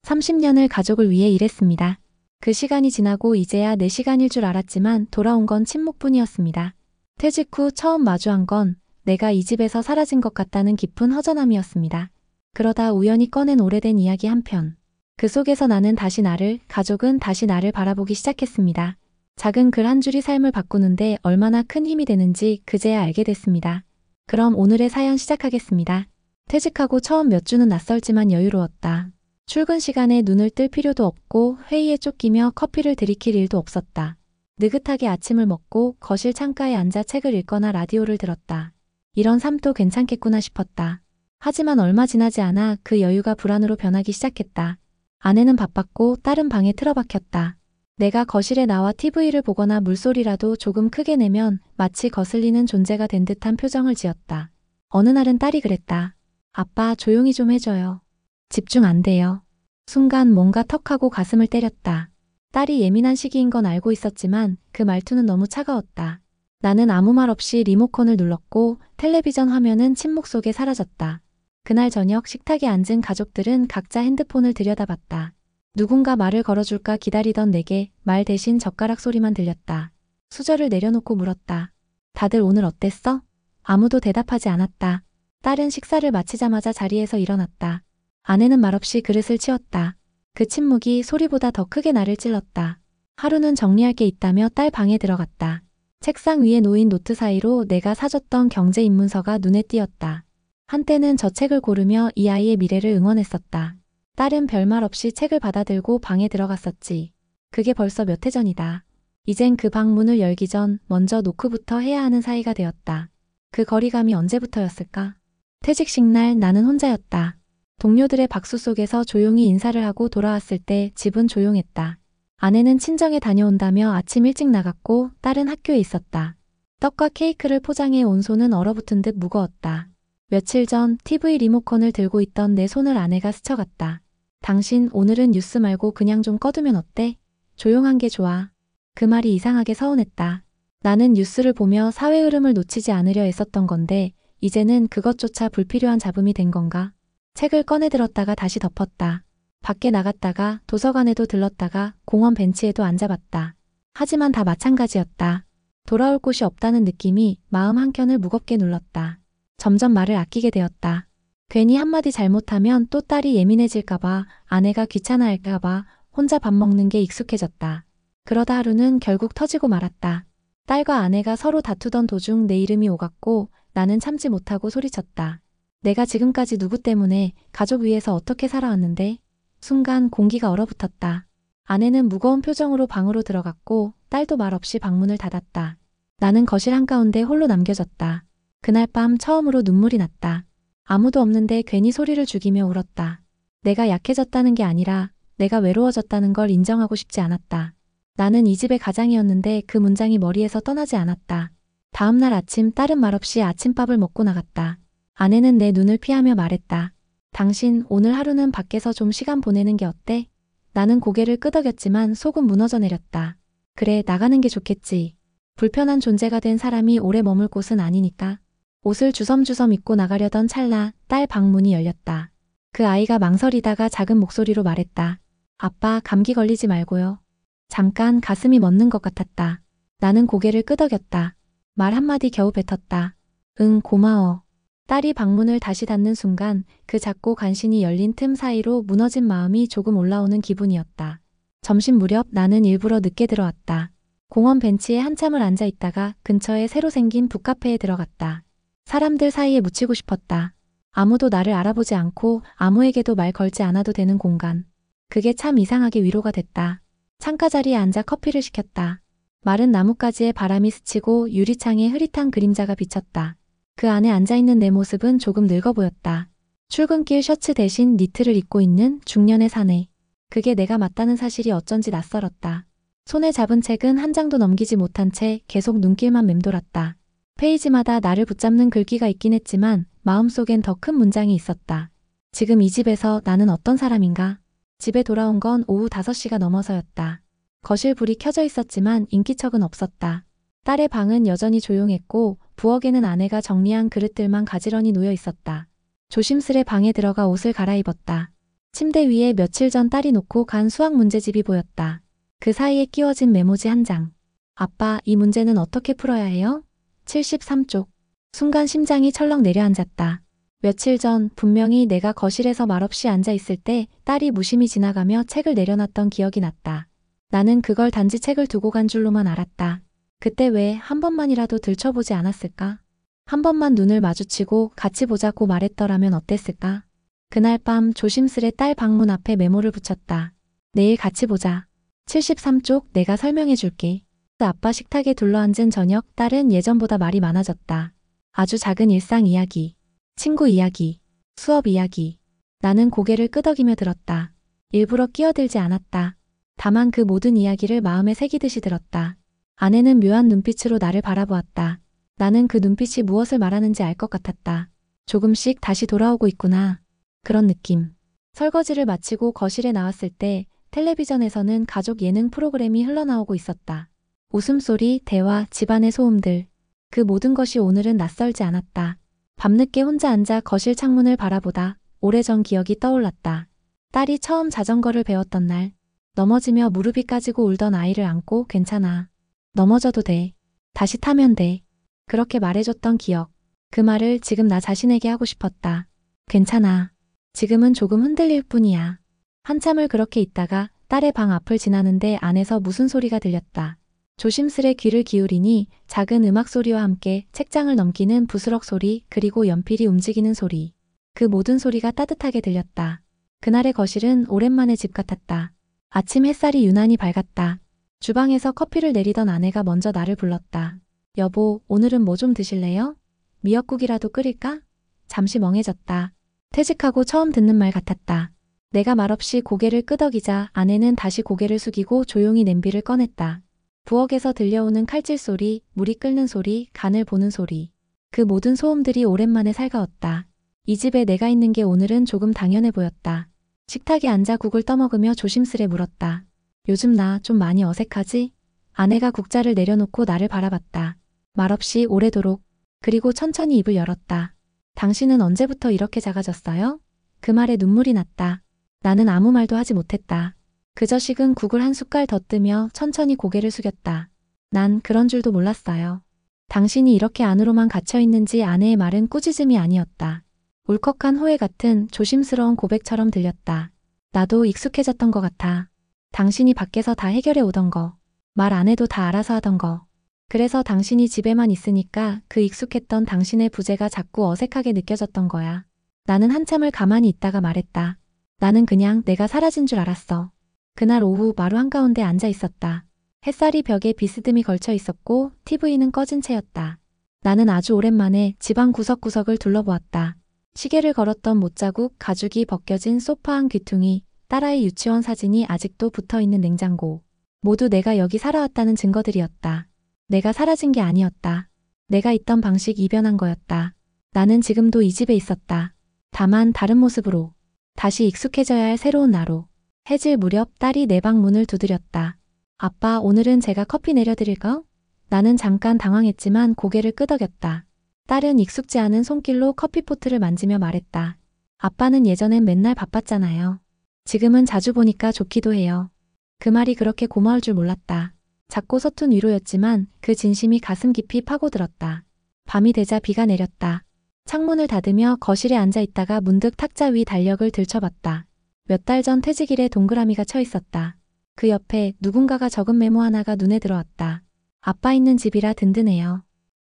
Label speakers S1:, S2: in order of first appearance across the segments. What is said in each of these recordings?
S1: 30년을 가족을 위해 일했습니다. 그 시간이 지나고 이제야 내 시간일 줄 알았지만 돌아온 건 침묵뿐이었습니다. 퇴직 후 처음 마주한 건 내가 이 집에서 사라진 것 같다는 깊은 허전함이었습니다. 그러다 우연히 꺼낸 오래된 이야기 한 편. 그 속에서 나는 다시 나를, 가족은 다시 나를 바라보기 시작했습니다. 작은 글 한 줄이 삶을 바꾸는데 얼마나 큰 힘이 되는지 그제야 알게 됐습니다. 그럼 오늘의 사연 시작하겠습니다. 퇴직하고 처음 몇 주는 낯설지만 여유로웠다. 출근 시간에 눈을 뜰 필요도 없고 회의에 쫓기며 커피를 들이킬 일도 없었다. 느긋하게 아침을 먹고 거실 창가에 앉아 책을 읽거나 라디오를 들었다. 이런 삶도 괜찮겠구나 싶었다. 하지만 얼마 지나지 않아 그 여유가 불안으로 변하기 시작했다. 아내는 바빴고 딸은 방에 틀어박혔다. 내가 거실에 나와 TV를 보거나 물소리라도 조금 크게 내면 마치 거슬리는 존재가 된 듯한 표정을 지었다. 어느 날은 딸이 그랬다. 아빠, 조용히 좀 해줘요. 집중 안 돼요. 순간 뭔가 턱하고 가슴을 때렸다. 딸이 예민한 시기인 건 알고 있었지만 그 말투는 너무 차가웠다. 나는 아무 말 없이 리모컨을 눌렀고 텔레비전 화면은 침묵 속에 사라졌다. 그날 저녁 식탁에 앉은 가족들은 각자 핸드폰을 들여다봤다. 누군가 말을 걸어줄까 기다리던 내게 말 대신 젓가락 소리만 들렸다. 수저를 내려놓고 물었다. 다들 오늘 어땠어? 아무도 대답하지 않았다. 딸은 식사를 마치자마자 자리에서 일어났다. 아내는 말없이 그릇을 치웠다. 그 침묵이 소리보다 더 크게 나를 찔렀다. 하루는 정리할 게 있다며 딸 방에 들어갔다. 책상 위에 놓인 노트 사이로 내가 사줬던 경제 입문서가 눈에 띄었다. 한때는 저 책을 고르며 이 아이의 미래를 응원했었다. 딸은 별말 없이 책을 받아들고 방에 들어갔었지. 그게 벌써 몇 해 전이다. 이젠 그 방 문을 열기 전 먼저 노크부터 해야 하는 사이가 되었다. 그 거리감이 언제부터였을까? 퇴직식 날 나는 혼자였다. 동료들의 박수 속에서 조용히 인사를 하고 돌아왔을 때 집은 조용했다. 아내는 친정에 다녀온다며 아침 일찍 나갔고 딸은 학교에 있었다. 떡과 케이크를 포장해 온 손은 얼어붙은 듯 무거웠다. 며칠 전 TV 리모컨을 들고 있던 내 손을 아내가 스쳐갔다. 당신 오늘은 뉴스 말고 그냥 좀 꺼두면 어때? 조용한 게 좋아. 그 말이 이상하게 서운했다. 나는 뉴스를 보며 사회 흐름을 놓치지 않으려 애썼던 건데 이제는 그것조차 불필요한 잡음이 된 건가? 책을 꺼내 들었다가 다시 덮었다. 밖에 나갔다가 도서관에도 들렀다가 공원 벤치에도 앉아봤다. 하지만 다 마찬가지였다. 돌아올 곳이 없다는 느낌이 마음 한켠을 무겁게 눌렀다. 점점 말을 아끼게 되었다. 괜히 한마디 잘못하면 또 딸이 예민해질까봐, 아내가 귀찮아할까봐 혼자 밥 먹는 게 익숙해졌다. 그러다 하루는 결국 터지고 말았다. 딸과 아내가 서로 다투던 도중 내 이름이 오갔고 나는 참지 못하고 소리쳤다. 내가 지금까지 누구 때문에 가족 위해서 어떻게 살아왔는데? 순간 공기가 얼어붙었다. 아내는 무거운 표정으로 방으로 들어갔고 딸도 말없이 방문을 닫았다. 나는 거실 한가운데 홀로 남겨졌다. 그날 밤 처음으로 눈물이 났다. 아무도 없는데 괜히 소리를 죽이며 울었다. 내가 약해졌다는 게 아니라 내가 외로워졌다는 걸 인정하고 싶지 않았다. 나는 이 집의 가장이었는데 그 문장이 머리에서 떠나지 않았다. 다음 날 아침 딸은 말없이 아침밥을 먹고 나갔다. 아내는 내 눈을 피하며 말했다. 당신 오늘 하루는 밖에서 좀 시간 보내는 게 어때? 나는 고개를 끄덕였지만 속은 무너져 내렸다. 그래, 나가는 게 좋겠지. 불편한 존재가 된 사람이 오래 머물 곳은 아니니까. 옷을 주섬주섬 입고 나가려던 찰나 딸 방문이 열렸다. 그 아이가 망설이다가 작은 목소리로 말했다. 아빠, 감기 걸리지 말고요. 잠깐 가슴이 멎는 것 같았다. 나는 고개를 끄덕였다. 말 한마디 겨우 뱉었다. 응, 고마워. 딸이 방문을 다시 닫는 순간 그 작고 간신히 열린 틈 사이로 무너진 마음이 조금 올라오는 기분이었다. 점심 무렵 나는 일부러 늦게 들어왔다. 공원 벤치에 한참을 앉아 있다가 근처에 새로 생긴 북카페에 들어갔다. 사람들 사이에 묻히고 싶었다. 아무도 나를 알아보지 않고 아무에게도 말 걸지 않아도 되는 공간. 그게 참 이상하게 위로가 됐다. 창가 자리에 앉아 커피를 시켰다. 마른 나뭇가지에 바람이 스치고 유리창에 흐릿한 그림자가 비쳤다. 그 안에 앉아있는 내 모습은 조금 늙어 보였다. 출근길 셔츠 대신 니트를 입고 있는 중년의 사내. 그게 내가 맞다는 사실이 어쩐지 낯설었다. 손에 잡은 책은 한 장도 넘기지 못한 채 계속 눈길만 맴돌았다. 페이지마다 나를 붙잡는 글귀가 있긴 했지만 마음속엔 더 큰 문장이 있었다. 지금 이 집에서 나는 어떤 사람인가? 집에 돌아온 건 오후 5시가 넘어서였다. 거실 불이 켜져 있었지만 인기척은 없었다. 딸의 방은 여전히 조용했고 부엌에는 아내가 정리한 그릇들만 가지런히 놓여 있었다. 조심스레 방에 들어가 옷을 갈아입었다. 침대 위에 며칠 전 딸이 놓고 간 수학 문제집이 보였다. 그 사이에 끼워진 메모지 한 장. 아빠, 이 문제는 어떻게 풀어야 해요? 73쪽. 순간 심장이 철렁 내려앉았다. 며칠 전 분명히 내가 거실에서 말없이 앉아 있을 때 딸이 무심히 지나가며 책을 내려놨던 기억이 났다. 나는 그걸 단지 책을 두고 간 줄로만 알았다. 그때 왜 한 번만이라도 들춰보지 않았을까? 한 번만 눈을 마주치고 같이 보자고 말했더라면 어땠을까? 그날 밤 조심스레 딸 방문 앞에 메모를 붙였다. 내일 같이 보자. 73쪽 내가 설명해 줄게. 아빠 식탁에 둘러앉은 저녁, 딸은 예전보다 말이 많아졌다. 아주 작은 일상 이야기, 친구 이야기, 수업 이야기. 나는 고개를 끄덕이며 들었다. 일부러 끼어들지 않았다. 다만 그 모든 이야기를 마음에 새기듯이 들었다. 아내는 묘한 눈빛으로 나를 바라보았다. 나는 그 눈빛이 무엇을 말하는지 알 것 같았다. 조금씩 다시 돌아오고 있구나. 그런 느낌. 설거지를 마치고 거실에 나왔을 때 텔레비전에서는 가족 예능 프로그램이 흘러나오고 있었다. 웃음소리, 대화, 집안의 소음들. 그 모든 것이 오늘은 낯설지 않았다. 밤늦게 혼자 앉아 거실 창문을 바라보다 오래전 기억이 떠올랐다. 딸이 처음 자전거를 배웠던 날. 넘어지며 무릎이 까지고 울던 아이를 안고 괜찮아. 넘어져도 돼. 다시 타면 돼. 그렇게 말해줬던 기억. 그 말을 지금 나 자신에게 하고 싶었다. 괜찮아. 지금은 조금 흔들릴 뿐이야. 한참을 그렇게 있다가 딸의 방 앞을 지나는데 안에서 무슨 소리가 들렸다. 조심스레 귀를 기울이니 작은 음악 소리와 함께 책장을 넘기는 부스럭 소리 그리고 연필이 움직이는 소리. 그 모든 소리가 따뜻하게 들렸다. 그날의 거실은 오랜만에 집 같았다. 아침 햇살이 유난히 밝았다. 주방에서 커피를 내리던 아내가 먼저 나를 불렀다. 여보, 오늘은 뭐 좀 드실래요? 미역국이라도 끓일까? 잠시 멍해졌다. 퇴직하고 처음 듣는 말 같았다. 내가 말없이 고개를 끄덕이자 아내는 다시 고개를 숙이고 조용히 냄비를 꺼냈다. 부엌에서 들려오는 칼질 소리, 물이 끓는 소리, 간을 보는 소리. 그 모든 소음들이 오랜만에 살가웠다. 이 집에 내가 있는 게 오늘은 조금 당연해 보였다. 식탁에 앉아 국을 떠먹으며 조심스레 물었다. 요즘 나 좀 많이 어색하지? 아내가 국자를 내려놓고 나를 바라봤다. 말없이 오래도록. 그리고 천천히 입을 열었다. 당신은 언제부터 이렇게 작아졌어요? 그 말에 눈물이 났다. 나는 아무 말도 하지 못했다. 그저 식은 국을 한 숟갈 더 뜨며 천천히 고개를 숙였다. 난 그런 줄도 몰랐어요. 당신이 이렇게 안으로만 갇혀있는지 아내의 말은 꾸짖음이 아니었다. 울컥한 호혜 같은 조심스러운 고백처럼 들렸다. 나도 익숙해졌던 것 같아. 당신이 밖에서 다 해결해 오던 거. 말 안 해도 다 알아서 하던 거. 그래서 당신이 집에만 있으니까 그 익숙했던 당신의 부재가 자꾸 어색하게 느껴졌던 거야. 나는 한참을 가만히 있다가 말했다. 나는 그냥 내가 사라진 줄 알았어. 그날 오후 마루 한가운데 앉아 있었다. 햇살이 벽에 비스듬히 걸쳐 있었고 TV는 꺼진 채였다. 나는 아주 오랜만에 집안 구석구석을 둘러보았다. 시계를 걸었던 못자국, 가죽이 벗겨진 소파 한 귀퉁이, 딸아이 유치원 사진이 아직도 붙어있는 냉장고. 모두 내가 여기 살아왔다는 증거들이었다. 내가 사라진 게 아니었다. 내가 있던 방식이 변한 거였다. 나는 지금도 이 집에 있었다. 다만 다른 모습으로. 다시 익숙해져야 할 새로운 나로. 해질 무렵 딸이 내 방 문을 두드렸다. 아빠, 오늘은 제가 커피 내려드릴까? 나는 잠깐 당황했지만 고개를 끄덕였다. 딸은 익숙지 않은 손길로 커피포트를 만지며 말했다. 아빠는 예전엔 맨날 바빴잖아요. 지금은 자주 보니까 좋기도 해요. 그 말이 그렇게 고마울 줄 몰랐다. 작고 서툰 위로였지만 그 진심이 가슴 깊이 파고들었다. 밤이 되자 비가 내렸다. 창문을 닫으며 거실에 앉아 있다가 문득 탁자 위 달력을 들춰봤다. 몇 달 전 퇴직일에 동그라미가 쳐 있었다. 그 옆에 누군가가 적은 메모 하나가 눈에 들어왔다. 아빠 있는 집이라 든든해요.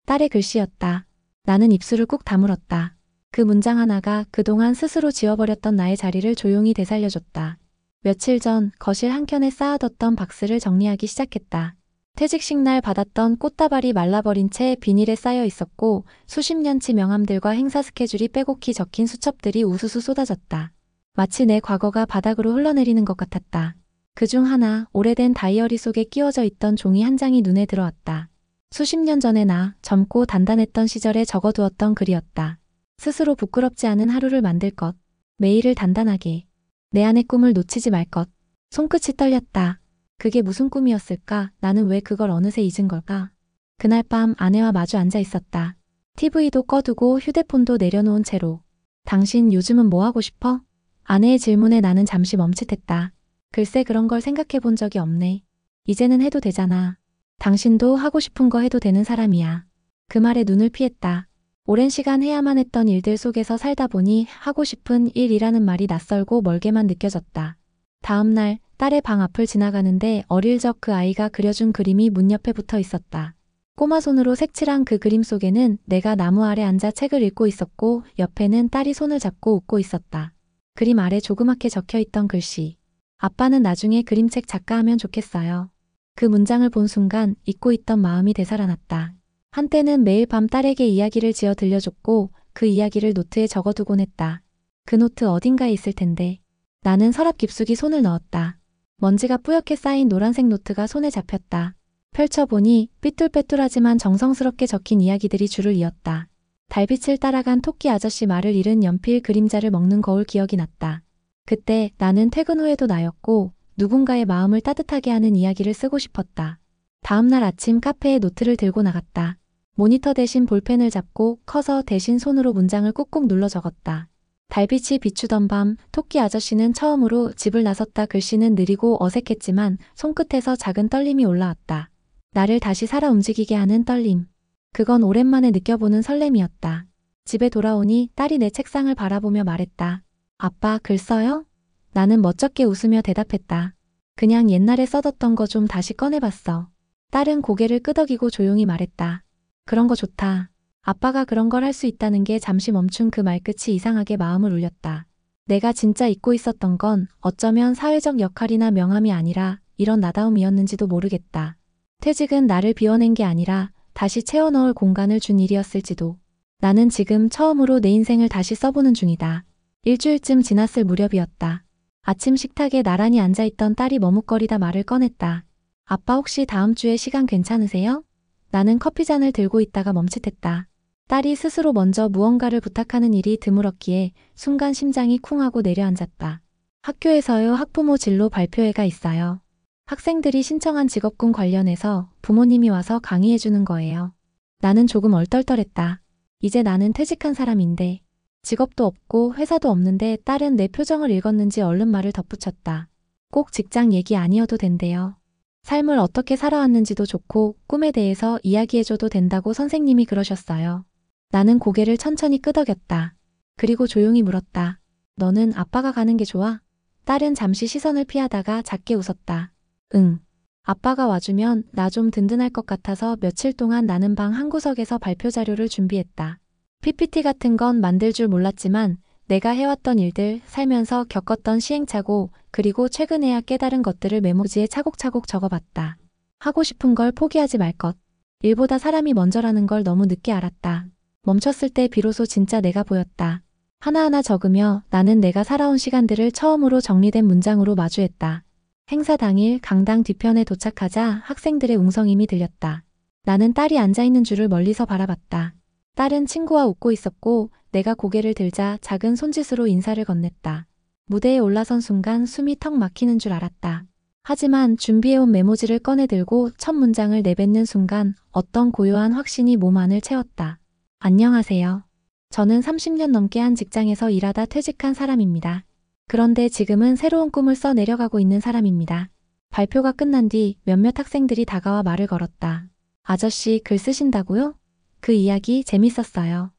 S1: 딸의 글씨였다. 나는 입술을 꾹 다물었다. 그 문장 하나가 그동안 스스로 지워버렸던 나의 자리를 조용히 되살려줬다. 며칠 전 거실 한켠에 쌓아뒀던 박스를 정리하기 시작했다. 퇴직식 날 받았던 꽃다발이 말라버린 채 비닐에 쌓여 있었고 수십 년치 명함들과 행사 스케줄이 빼곡히 적힌 수첩들이 우수수 쏟아졌다. 마치 내 과거가 바닥으로 흘러내리는 것 같았다. 그중 하나, 오래된 다이어리 속에 끼워져 있던 종이 한 장이 눈에 들어왔다. 수십 년 전에 나, 젊고 단단했던 시절에 적어두었던 글이었다. 스스로 부끄럽지 않은 하루를 만들 것. 매일을 단단하게. 내 안의 꿈을 놓치지 말 것. 손끝이 떨렸다. 그게 무슨 꿈이었을까? 나는 왜 그걸 어느새 잊은 걸까? 그날 밤 아내와 마주 앉아 있었다. TV도 꺼두고 휴대폰도 내려놓은 채로. 당신 요즘은 뭐 하고 싶어? 아내의 질문에 나는 잠시 멈칫했다. 글쎄 그런 걸 생각해 본 적이 없네. 이제는 해도 되잖아. 당신도 하고 싶은 거 해도 되는 사람이야. 그 말에 눈을 피했다. 오랜 시간 해야만 했던 일들 속에서 살다 보니 하고 싶은 일이라는 말이 낯설고 멀게만 느껴졌다. 다음 날 딸의 방 앞을 지나가는데 어릴 적 그 아이가 그려준 그림이 문 옆에 붙어 있었다. 꼬마 손으로 색칠한 그 그림 속에는 내가 나무 아래 앉아 책을 읽고 있었고 옆에는 딸이 손을 잡고 웃고 있었다. 그림 아래 조그맣게 적혀있던 글씨. 아빠는 나중에 그림책 작가하면 좋겠어요. 그 문장을 본 순간 잊고 있던 마음이 되살아났다. 한때는 매일 밤 딸에게 이야기를 지어 들려줬고 그 이야기를 노트에 적어두곤 했다. 그 노트 어딘가에 있을 텐데. 나는 서랍 깊숙이 손을 넣었다. 먼지가 뿌옇게 쌓인 노란색 노트가 손에 잡혔다. 펼쳐보니 삐뚤빼뚤하지만 정성스럽게 적힌 이야기들이 줄을 이었다. 달빛을 따라간 토끼 아저씨 말을 잃은 연필 그림자를 먹는 거울 기억이 났다. 그때 나는 퇴근 후에도 나였고 누군가의 마음을 따뜻하게 하는 이야기를 쓰고 싶었다. 다음 날 아침 카페에 노트를 들고 나갔다. 모니터 대신 볼펜을 잡고 커서 대신 손으로 문장을 꾹꾹 눌러 적었다. 달빛이 비추던 밤 토끼 아저씨는 처음으로 집을 나섰다. 글씨는 느리고 어색했지만 손끝에서 작은 떨림이 올라왔다. 나를 다시 살아 움직이게 하는 떨림. 그건 오랜만에 느껴보는 설렘이었다. 집에 돌아오니 딸이 내 책상을 바라보며 말했다. 아빠 글 써요? 나는 멋쩍게 웃으며 대답했다. 그냥 옛날에 써뒀던 거 좀 다시 꺼내봤어. 딸은 고개를 끄덕이고 조용히 말했다. 그런 거 좋다. 아빠가 그런 걸 할 수 있다는 게 잠시 멈춘 그 말끝이 이상하게 마음을 울렸다. 내가 진짜 잊고 있었던 건 어쩌면 사회적 역할이나 명함이 아니라 이런 나다움이었는지도 모르겠다. 퇴직은 나를 비워낸 게 아니라 다시 채워넣을 공간을 준 일이었을지도. 나는 지금 처음으로 내 인생을 다시 써보는 중이다. 일주일쯤 지났을 무렵이었다. 아침 식탁에 나란히 앉아있던 딸이 머뭇거리다 말을 꺼냈다. 아빠 혹시 다음 주에 시간 괜찮으세요? 나는 커피잔을 들고 있다가 멈칫했다. 딸이 스스로 먼저 무언가를 부탁하는 일이 드물었기에 순간 심장이 쿵하고 내려앉았다. 학교에서요 학부모 진로 발표회가 있어요. 학생들이 신청한 직업군 관련해서 부모님이 와서 강의해주는 거예요. 나는 조금 얼떨떨했다. 이제 나는 퇴직한 사람인데 직업도 없고 회사도 없는데 딸은 내 표정을 읽었는지 얼른 말을 덧붙였다. 꼭 직장 얘기 아니어도 된대요. 삶을 어떻게 살아왔는지도 좋고 꿈에 대해서 이야기해줘도 된다고 선생님이 그러셨어요. 나는 고개를 천천히 끄덕였다. 그리고 조용히 물었다. 너는 아빠가 가는 게 좋아? 딸은 잠시 시선을 피하다가 작게 웃었다. 응. 아빠가 와주면 나 좀 든든할 것 같아서 며칠 동안 나는 방 한구석에서 발표 자료를 준비했다. PPT 같은 건 만들 줄 몰랐지만 내가 해왔던 일들, 살면서 겪었던 시행착오, 그리고 최근에야 깨달은 것들을 메모지에 차곡차곡 적어봤다. 하고 싶은 걸 포기하지 말 것. 일보다 사람이 먼저라는 걸 너무 늦게 알았다. 멈췄을 때 비로소 진짜 내가 보였다. 하나하나 적으며 나는 내가 살아온 시간들을 처음으로 정리된 문장으로 마주했다. 행사 당일 강당 뒤편에 도착하자 학생들의 웅성임이 들렸다. 나는 딸이 앉아있는 줄을 멀리서 바라봤다. 딸은 친구와 웃고 있었고 내가 고개를 들자 작은 손짓으로 인사를 건넸다. 무대에 올라선 순간 숨이 턱 막히는 줄 알았다. 하지만 준비해온 메모지를 꺼내들고 첫 문장을 내뱉는 순간 어떤 고요한 확신이 몸 안을 채웠다. 안녕하세요. 저는 30년 넘게 한 직장에서 일하다 퇴직한 사람입니다. 그런데 지금은 새로운 꿈을 써 내려가고 있는 사람입니다. 발표가 끝난 뒤 몇몇 학생들이 다가와 말을 걸었다. 아저씨 글 쓰신다고요? 그 이야기 재밌었어요.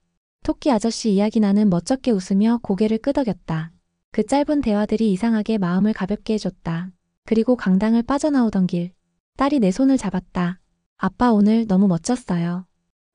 S1: 토끼 아저씨 이야기. 나는 멋쩍게 웃으며 고개를 끄덕였다. 그 짧은 대화들이 이상하게 마음을 가볍게 해줬다. 그리고 강당을 빠져나오던 길, 딸이 내 손을 잡았다. 아빠 오늘 너무 멋졌어요.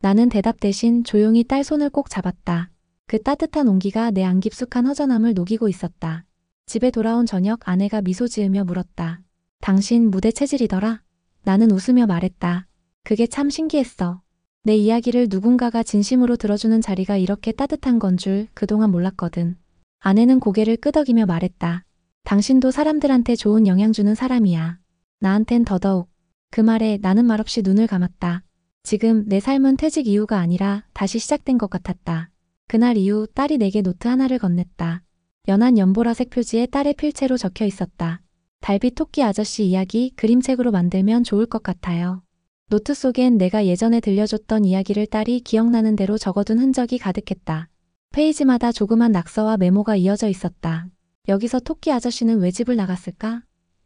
S1: 나는 대답 대신 조용히 딸 손을 꼭 잡았다. 그 따뜻한 온기가 내 안 깊숙한 허전함을 녹이고 있었다. 집에 돌아온 저녁 아내가 미소 지으며 물었다. 당신 무대 체질이더라? 나는 웃으며 말했다. 그게 참 신기했어. 내 이야기를 누군가가 진심으로 들어주는 자리가 이렇게 따뜻한 건 줄 그동안 몰랐거든. 아내는 고개를 끄덕이며 말했다. 당신도 사람들한테 좋은 영향 주는 사람이야. 나한텐 더더욱. 그 말에 나는 말없이 눈을 감았다. 지금 내 삶은 퇴직 이후가 아니라 다시 시작된 것 같았다. 그날 이후 딸이 내게 노트 하나를 건넸다. 연한 연보라색 표지에 딸의 필체로 적혀 있었다. 달빛 토끼 아저씨 이야기 그림책으로 만들면 좋을 것 같아요. 노트 속엔 내가 예전에 들려줬던 이야기를 딸이 기억나는 대로 적어둔 흔적이 가득했다. 페이지마다 조그만 낙서와 메모가 이어져 있었다. 여기서 토끼 아저씨는 왜 집을 나갔을까?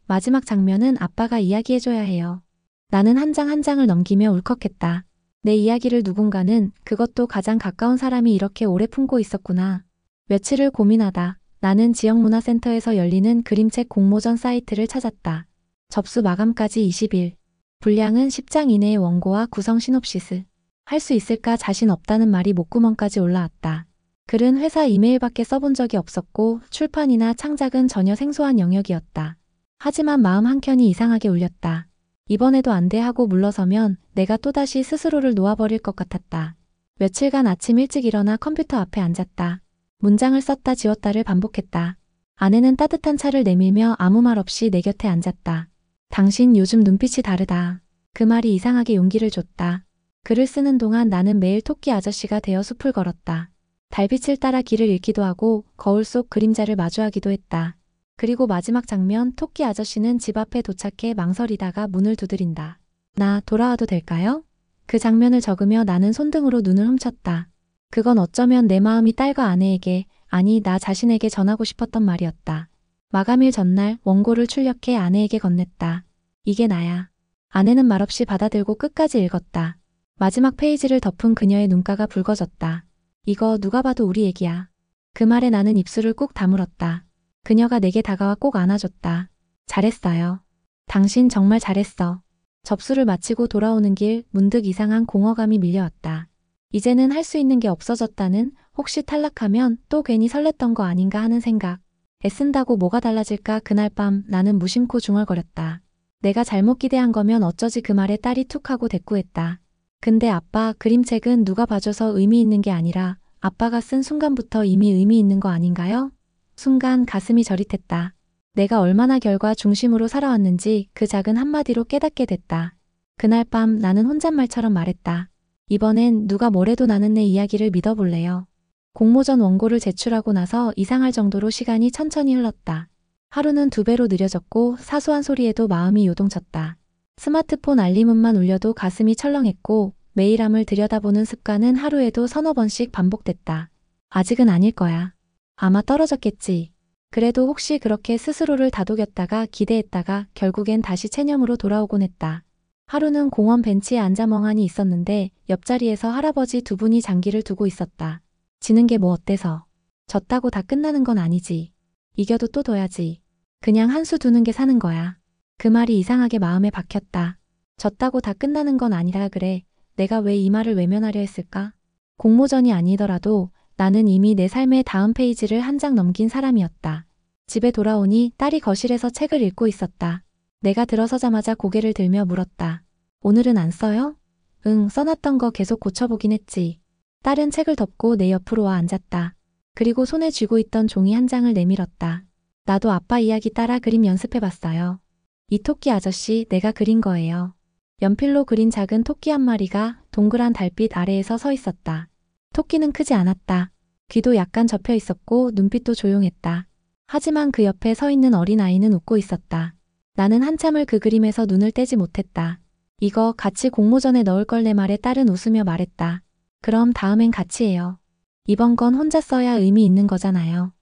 S1: 마지막 장면은 아빠가 이야기해줘야 해요. 나는 한 장 한 장을 넘기며 울컥했다. 내 이야기를 누군가는, 그것도 가장 가까운 사람이 이렇게 오래 품고 있었구나. 며칠을 고민하다 나는 지역문화센터에서 열리는 그림책 공모전 사이트를 찾았다. 접수 마감까지 20일. 분량은 10장 이내의 원고와 구성 시놉시스. 할 수 있을까 자신 없다는 말이 목구멍까지 올라왔다. 글은 회사 이메일밖에 써본 적이 없었고 출판이나 창작은 전혀 생소한 영역이었다. 하지만 마음 한켠이 이상하게 울렸다. 이번에도 안 돼 하고 물러서면 내가 또다시 스스로를 놓아버릴 것 같았다. 며칠간 아침 일찍 일어나 컴퓨터 앞에 앉았다. 문장을 썼다 지웠다를 반복했다. 아내는 따뜻한 차를 내밀며 아무 말 없이 내 곁에 앉았다. 당신 요즘 눈빛이 다르다. 그 말이 이상하게 용기를 줬다. 글을 쓰는 동안 나는 매일 토끼 아저씨가 되어 숲을 걸었다. 달빛을 따라 길을 잃기도 하고 거울 속 그림자를 마주하기도 했다. 그리고 마지막 장면, 토끼 아저씨는 집 앞에 도착해 망설이다가 문을 두드린다. 나 돌아와도 될까요? 그 장면을 적으며 나는 손등으로 눈을 훔쳤다. 그건 어쩌면 내 마음이 딸과 아내에게, 아니 나 자신에게 전하고 싶었던 말이었다. 마감일 전날 원고를 출력해 아내에게 건넸다. 이게 나야. 아내는 말없이 받아들고 끝까지 읽었다. 마지막 페이지를 덮은 그녀의 눈가가 붉어졌다. 이거 누가 봐도 우리 얘기야. 그 말에 나는 입술을 꾹 다물었다. 그녀가 내게 다가와 꼭 안아줬다. 잘했어요. 당신 정말 잘했어. 접수를 마치고 돌아오는 길 문득 이상한 공허감이 밀려왔다. 이제는 할 수 있는 게 없어졌다는, 혹시 탈락하면 또 괜히 설렜던 거 아닌가 하는 생각. 애쓴다고 뭐가 달라질까. 그날 밤 나는 무심코 중얼거렸다. 내가 잘못 기대한 거면 어쩌지. 그 말에 딸이 툭 하고 대꾸했다. 근데 아빠, 그림책은 누가 봐줘서 의미 있는 게 아니라 아빠가 쓴 순간부터 이미 의미 있는 거 아닌가요? 순간 가슴이 저릿했다. 내가 얼마나 결과 중심으로 살아왔는지 그 작은 한마디로 깨닫게 됐다. 그날 밤 나는 혼잣말처럼 말했다. 이번엔 누가 뭐래도 나는 내 이야기를 믿어볼래요. 공모전 원고를 제출하고 나서 이상할 정도로 시간이 천천히 흘렀다. 하루는 2배로 느려졌고 사소한 소리에도 마음이 요동쳤다. 스마트폰 알림음만 울려도 가슴이 철렁했고 메일함을 들여다보는 습관은 하루에도 3~4번씩 반복됐다. 아직은 아닐 거야. 아마 떨어졌겠지. 그래도 혹시 그렇게 스스로를 다독였다가 기대했다가 결국엔 다시 체념으로 돌아오곤 했다. 하루는 공원 벤치에 앉아 멍하니 있었는데 옆자리에서 할아버지 2분이 장기를 두고 있었다. 지는 게 뭐 어때서. 졌다고 다 끝나는 건 아니지. 이겨도 또 둬야지. 그냥 한 수 두는 게 사는 거야. 그 말이 이상하게 마음에 박혔다. 졌다고 다 끝나는 건 아니라 그래. 내가 왜 이 말을 외면하려 했을까? 공모전이 아니더라도 나는 이미 내 삶의 다음 페이지를 한 장 넘긴 사람이었다. 집에 돌아오니 딸이 거실에서 책을 읽고 있었다. 내가 들어서자마자 고개를 들며 물었다. 오늘은 안 써요? 응, 써놨던 거 계속 고쳐보긴 했지. 딸은 책을 덮고 내 옆으로 와 앉았다. 그리고 손에 쥐고 있던 종이 한 장을 내밀었다. 나도 아빠 이야기 따라 그림 연습해봤어요. 이 토끼 아저씨 내가 그린 거예요. 연필로 그린 작은 토끼 한 마리가 동그란 달빛 아래에서 서 있었다. 토끼는 크지 않았다. 귀도 약간 접혀 있었고 눈빛도 조용했다. 하지만 그 옆에 서 있는 어린아이는 웃고 있었다. 나는 한참을 그 그림에서 눈을 떼지 못했다. 이거 같이 공모전에 넣을 걸. 내 말에 딸은 웃으며 말했다. 그럼 다음엔 같이 해요. 이번 건 혼자 써야 의미 있는 거잖아요.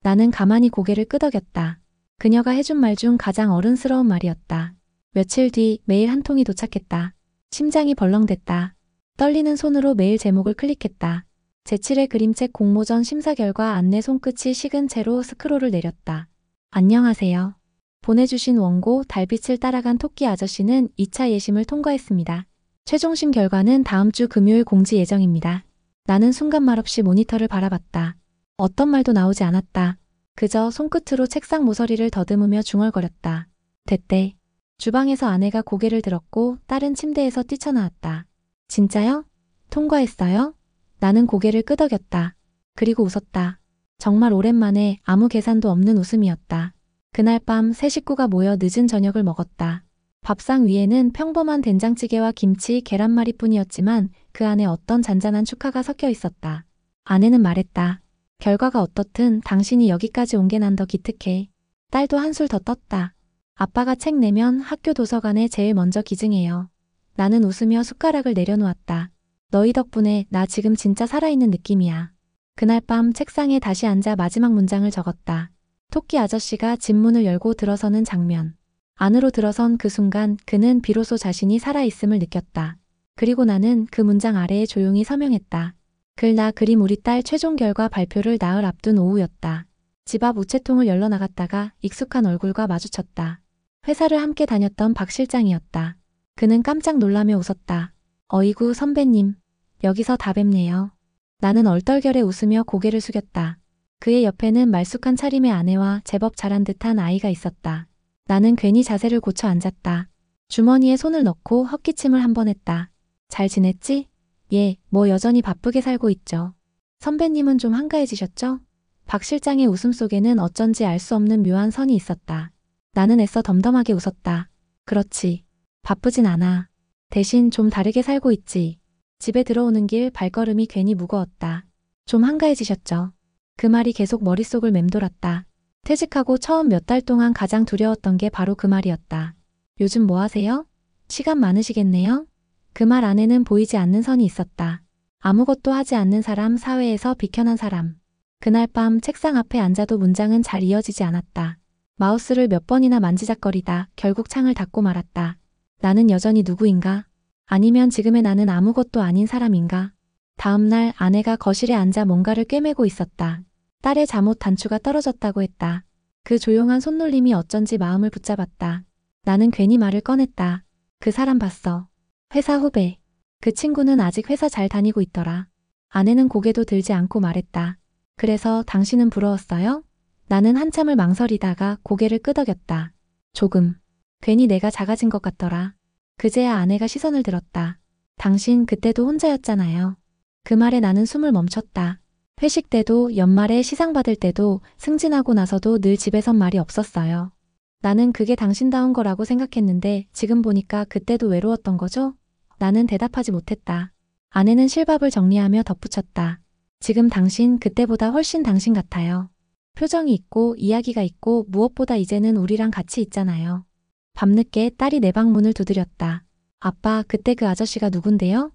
S1: 나는 가만히 고개를 끄덕였다. 그녀가 해준 말 중 가장 어른스러운 말이었다. 며칠 뒤 메일 한 통이 도착했다. 심장이 벌렁댔다. 떨리는 손으로 메일 제목을 클릭했다. 제7회 그림책 공모전 심사 결과 안내. 손끝이 식은 채로 스크롤을 내렸다. 안녕하세요. 보내주신 원고 달빛을 따라간 토끼 아저씨는 2차 예심을 통과했습니다. 최종심 결과는 다음 주 금요일 공지 예정입니다. 나는 순간 말없이 모니터를 바라봤다. 어떤 말도 나오지 않았다. 그저 손끝으로 책상 모서리를 더듬으며 중얼거렸다. 됐대. 주방에서 아내가 고개를 들었고 딸은 침대에서 뛰쳐나왔다. 진짜요? 통과했어요? 나는 고개를 끄덕였다. 그리고 웃었다. 정말 오랜만에 아무 계산도 없는 웃음이었다. 그날 밤 세 식구가 모여 늦은 저녁을 먹었다. 밥상 위에는 평범한 된장찌개와 김치, 계란말이뿐이었지만 그 안에 어떤 잔잔한 축하가 섞여 있었다. 아내는 말했다. 결과가 어떻든 당신이 여기까지 온 게 난 더 기특해. 딸도 한술 더 떴다. 아빠가 책 내면 학교 도서관에 제일 먼저 기증해요. 나는 웃으며 숟가락을 내려놓았다. 너희 덕분에 나 지금 진짜 살아있는 느낌이야. 그날 밤 책상에 다시 앉아 마지막 문장을 적었다. 토끼 아저씨가 집 문을 열고 들어서는 장면. 안으로 들어선 그 순간 그는 비로소 자신이 살아있음을 느꼈다. 그리고 나는 그 문장 아래에 조용히 서명했다. 글 나 그림 우리 딸 최종 결과 발표를 나흘 앞둔 오후였다. 집 앞 우체통을 열러 나갔다가 익숙한 얼굴과 마주쳤다. 회사를 함께 다녔던 박 실장이었다. 그는 깜짝 놀라며 웃었다. 어이구 선배님, 여기서 다 뵙네요. 나는 얼떨결에 웃으며 고개를 숙였다. 그의 옆에는 말쑥한 차림의 아내와 제법 자란 듯한 아이가 있었다. 나는 괜히 자세를 고쳐 앉았다. 주머니에 손을 넣고 헛기침을 한 번 했다. 잘 지냈지? 예, 뭐 여전히 바쁘게 살고 있죠. 선배님은 좀 한가해지셨죠? 박 실장의 웃음 속에는 어쩐지 알 수 없는 묘한 선이 있었다. 나는 애써 덤덤하게 웃었다. 그렇지. 바쁘진 않아. 대신 좀 다르게 살고 있지. 집에 들어오는 길 발걸음이 괜히 무거웠다. 좀 한가해지셨죠? 그 말이 계속 머릿속을 맴돌았다. 퇴직하고 처음 몇 달 동안 가장 두려웠던 게 바로 그 말이었다. 요즘 뭐 하세요? 시간 많으시겠네요? 그 말 안에는 보이지 않는 선이 있었다. 아무것도 하지 않는 사람, 사회에서 비켜난 사람. 그날 밤 책상 앞에 앉아도 문장은 잘 이어지지 않았다. 마우스를 몇 번이나 만지작거리다 결국 창을 닫고 말았다. 나는 여전히 누구인가? 아니면 지금의 나는 아무것도 아닌 사람인가? 다음 날 아내가 거실에 앉아 뭔가를 꿰매고 있었다. 딸의 잠옷 단추가 떨어졌다고 했다. 그 조용한 손놀림이 어쩐지 마음을 붙잡았다. 나는 괜히 말을 꺼냈다. 그 사람 봤어. 회사 후배. 그 친구는 아직 회사 잘 다니고 있더라. 아내는 고개도 들지 않고 말했다. 그래서 당신은 부러웠어요? 나는 한참을 망설이다가 고개를 끄덕였다. 조금. 괜히 내가 작아진 것 같더라. 그제야 아내가 시선을 들었다. 당신 그때도 혼자였잖아요. 그 말에 나는 숨을 멈췄다. 회식 때도 연말에 시상받을 때도 승진하고 나서도 늘 집에선 말이 없었어요. 나는 그게 당신다운 거라고 생각했는데 지금 보니까 그때도 외로웠던 거죠? 나는 대답하지 못했다. 아내는 실밥을 정리하며 덧붙였다. 지금 당신 그때보다 훨씬 당신 같아요. 표정이 있고 이야기가 있고 무엇보다 이제는 우리랑 같이 있잖아요. 밤늦게 딸이 내 방 문을 두드렸다. 아빠, 그때 그 아저씨가 누군데요?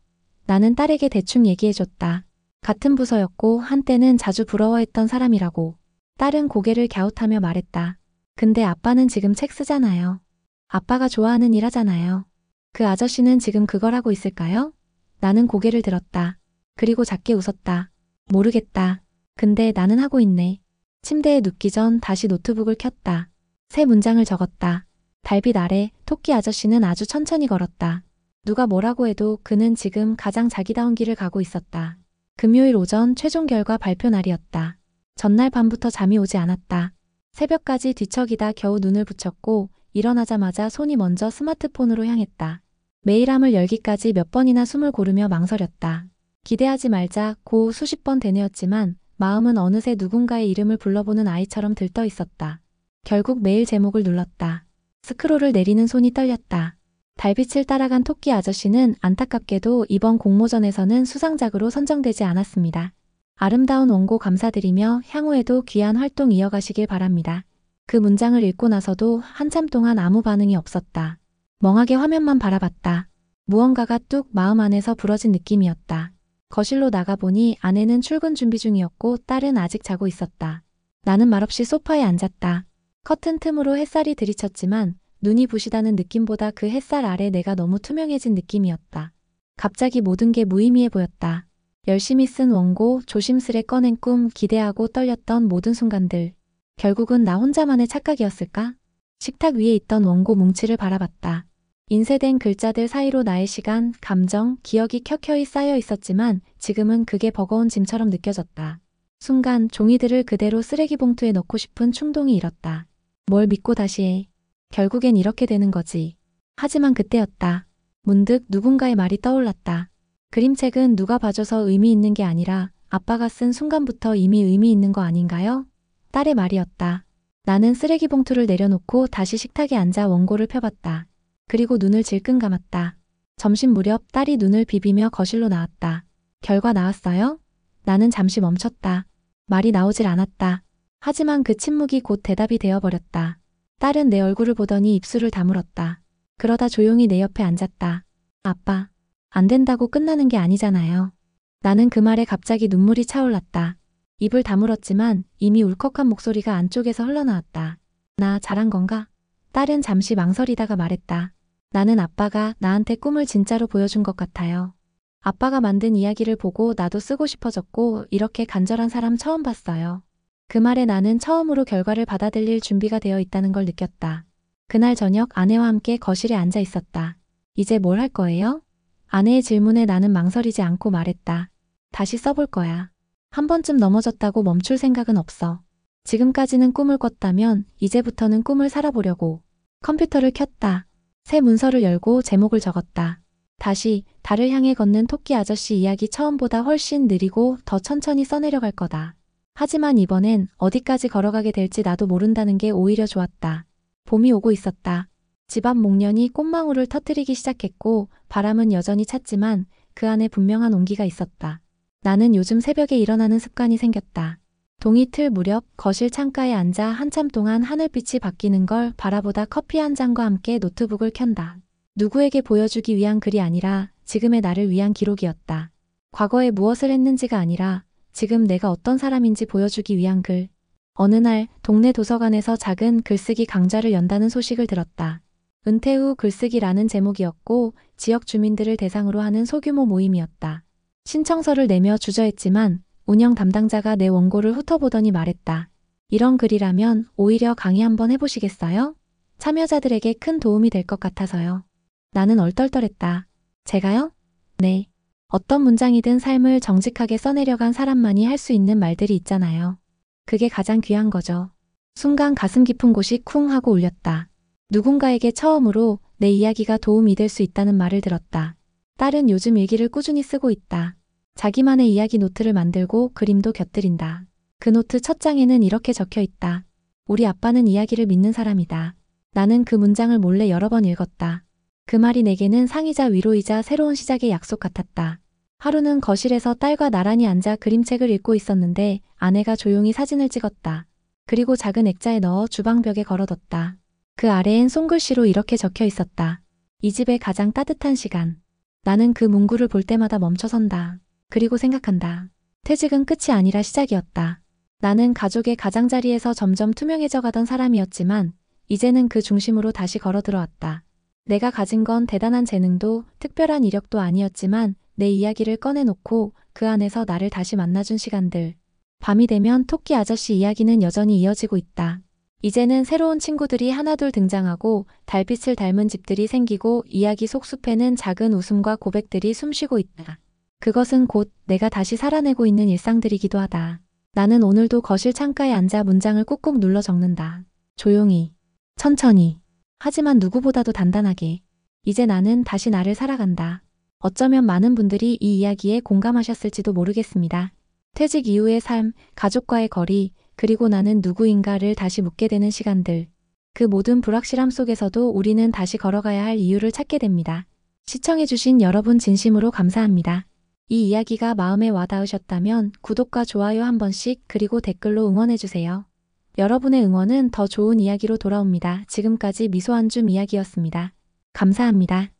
S1: 나는 딸에게 대충 얘기해줬다. 같은 부서였고 한때는 자주 부러워했던 사람이라고. 딸은 고개를 갸웃하며 말했다. 근데 아빠는 지금 책 쓰잖아요. 아빠가 좋아하는 일 하잖아요. 그 아저씨는 지금 그걸 하고 있을까요? 나는 고개를 들었다. 그리고 작게 웃었다. 모르겠다. 근데 나는 하고 있네. 침대에 눕기 전 다시 노트북을 켰다. 새 문장을 적었다. 달빛 아래 토끼 아저씨는 아주 천천히 걸었다. 누가 뭐라고 해도 그는 지금 가장 자기다운 길을 가고 있었다. 금요일 오전 최종 결과 발표 날이었다. 전날 밤부터 잠이 오지 않았다. 새벽까지 뒤척이다 겨우 눈을 붙였고 일어나자마자 손이 먼저 스마트폰으로 향했다. 메일함을 열기까지 몇 번이나 숨을 고르며 망설였다. 기대하지 말자 고 수십 번 되뇌었지만 마음은 어느새 누군가의 이름을 불러보는 아이처럼 들떠 있었다. 결국 메일 제목을 눌렀다. 스크롤을 내리는 손이 떨렸다. 달빛을 따라간 토끼 아저씨는 안타깝게도 이번 공모전에서는 수상작으로 선정되지 않았습니다. 아름다운 원고 감사드리며 향후에도 귀한 활동 이어가시길 바랍니다. 그 문장을 읽고 나서도 한참 동안 아무 반응이 없었다. 멍하게 화면만 바라봤다. 무언가가 뚝 마음 안에서 부러진 느낌이었다. 거실로 나가보니 아내는 출근 준비 중이었고 딸은 아직 자고 있었다. 나는 말없이 소파에 앉았다. 커튼 틈으로 햇살이 들이쳤지만 눈이 부시다는 느낌보다 그 햇살 아래 내가 너무 투명해진 느낌이었다. 갑자기 모든 게 무의미해 보였다. 열심히 쓴 원고, 조심스레 꺼낸 꿈, 기대하고 떨렸던 모든 순간들. 결국은 나 혼자만의 착각이었을까? 식탁 위에 있던 원고 뭉치를 바라봤다. 인쇄된 글자들 사이로 나의 시간, 감정, 기억이 켜켜이 쌓여 있었지만 지금은 그게 버거운 짐처럼 느껴졌다. 순간 종이들을 그대로 쓰레기 봉투에 넣고 싶은 충동이 일었다. 뭘 믿고 다시 해. 결국엔 이렇게 되는 거지. 하지만 그때였다. 문득 누군가의 말이 떠올랐다. 그림책은 누가 봐줘서 의미 있는 게 아니라 아빠가 쓴 순간부터 이미 의미 있는 거 아닌가요? 딸의 말이었다. 나는 쓰레기 봉투를 내려놓고 다시 식탁에 앉아 원고를 펴봤다. 그리고 눈을 질끈 감았다. 점심 무렵 딸이 눈을 비비며 거실로 나왔다. 결과 나왔어요? 나는 잠시 멈췄다. 말이 나오질 않았다. 하지만 그 침묵이 곧 대답이 되어버렸다. 딸은 내 얼굴을 보더니 입술을 다물었다. 그러다 조용히 내 옆에 앉았다. 아빠, 안 된다고 끝나는 게 아니잖아요. 나는 그 말에 갑자기 눈물이 차올랐다. 입을 다물었지만 이미 울컥한 목소리가 안쪽에서 흘러나왔다. 나 잘한 건가? 딸은 잠시 망설이다가 말했다. 나는 아빠가 나한테 꿈을 진짜로 보여준 것 같아요. 아빠가 만든 이야기를 보고 나도 쓰고 싶어졌고 이렇게 간절한 사람 처음 봤어요. 그 말에 나는 처음으로 결과를 받아들일 준비가 되어 있다는 걸 느꼈다. 그날 저녁 아내와 함께 거실에 앉아 있었다. 이제 뭘 할 거예요? 아내의 질문에 나는 망설이지 않고 말했다. 다시 써볼 거야. 한 번쯤 넘어졌다고 멈출 생각은 없어. 지금까지는 꿈을 꿨다면 이제부터는 꿈을 살아보려고. 컴퓨터를 켰다. 새 문서를 열고 제목을 적었다. 다시 달을 향해 걷는 토끼 아저씨 이야기 처음보다 훨씬 느리고 더 천천히 써내려갈 거다. 하지만 이번엔 어디까지 걸어가게 될지 나도 모른다는 게 오히려 좋았다. 봄이 오고 있었다. 집 앞 목련이 꽃망울을 터뜨리기 시작했고 바람은 여전히 찼지만 그 안에 분명한 온기가 있었다. 나는 요즘 새벽에 일어나는 습관이 생겼다. 동이 틀 무렵 거실 창가에 앉아 한참 동안 하늘빛이 바뀌는 걸 바라보다 커피 한 잔과 함께 노트북을 켠다. 누구에게 보여주기 위한 글이 아니라 지금의 나를 위한 기록이었다. 과거에 무엇을 했는지가 아니라 지금 내가 어떤 사람인지 보여주기 위한 글. 어느 날 동네 도서관에서 작은 글쓰기 강좌를 연다는 소식을 들었다. 은퇴 후 글쓰기라는 제목이었고 지역 주민들을 대상으로 하는 소규모 모임이었다. 신청서를 내며 주저했지만 운영 담당자가 내 원고를 훑어보더니 말했다. 이런 글이라면 오히려 강의 한번 해보시겠어요? 참여자들에게 큰 도움이 될 것 같아서요. 나는 얼떨떨했다. 제가요? 네. 어떤 문장이든 삶을 정직하게 써내려간 사람만이 할 수 있는 말들이 있잖아요. 그게 가장 귀한 거죠. 순간 가슴 깊은 곳이 쿵 하고 울렸다. 누군가에게 처음으로 내 이야기가 도움이 될 수 있다는 말을 들었다. 딸은 요즘 일기를 꾸준히 쓰고 있다. 자기만의 이야기 노트를 만들고 그림도 곁들인다. 그 노트 첫 장에는 이렇게 적혀 있다. 우리 아빠는 이야기를 믿는 사람이다. 나는 그 문장을 몰래 여러 번 읽었다. 그 말이 내게는 상이자 위로이자 새로운 시작의 약속 같았다. 하루는 거실에서 딸과 나란히 앉아 그림책을 읽고 있었는데 아내가 조용히 사진을 찍었다. 그리고 작은 액자에 넣어 주방벽에 걸어뒀다. 그 아래엔 손글씨로 이렇게 적혀 있었다. 이 집의 가장 따뜻한 시간. 나는 그 문구를 볼 때마다 멈춰선다. 그리고 생각한다. 퇴직은 끝이 아니라 시작이었다. 나는 가족의 가장자리에서 점점 투명해져 가던 사람이었지만 이제는 그 중심으로 다시 걸어 들어왔다. 내가 가진 건 대단한 재능도 특별한 이력도 아니었지만 내 이야기를 꺼내놓고 그 안에서 나를 다시 만나준 시간들. 밤이 되면 토끼 아저씨 이야기는 여전히 이어지고 있다. 이제는 새로운 친구들이 하나둘 등장하고 달빛을 닮은 집들이 생기고 이야기 속숲에는 작은 웃음과 고백들이 숨쉬고 있다. 그것은 곧 내가 다시 살아내고 있는 일상들이기도 하다. 나는 오늘도 거실 창가에 앉아 문장을 꾹꾹 눌러 적는다. 조용히, 천천히, 하지만 누구보다도 단단하게. 이제 나는 다시 나를 살아간다. 어쩌면 많은 분들이 이 이야기에 공감하셨을지도 모르겠습니다. 퇴직 이후의 삶, 가족과의 거리, 그리고 나는 누구인가를 다시 묻게 되는 시간들. 그 모든 불확실함 속에서도 우리는 다시 걸어가야 할 이유를 찾게 됩니다. 시청해주신 여러분 진심으로 감사합니다. 이 이야기가 마음에 와닿으셨다면 구독과 좋아요 한 번씩 그리고 댓글로 응원해주세요. 여러분의 응원은 더 좋은 이야기로 돌아옵니다. 지금까지 미소한줌 이야기였습니다. 감사합니다.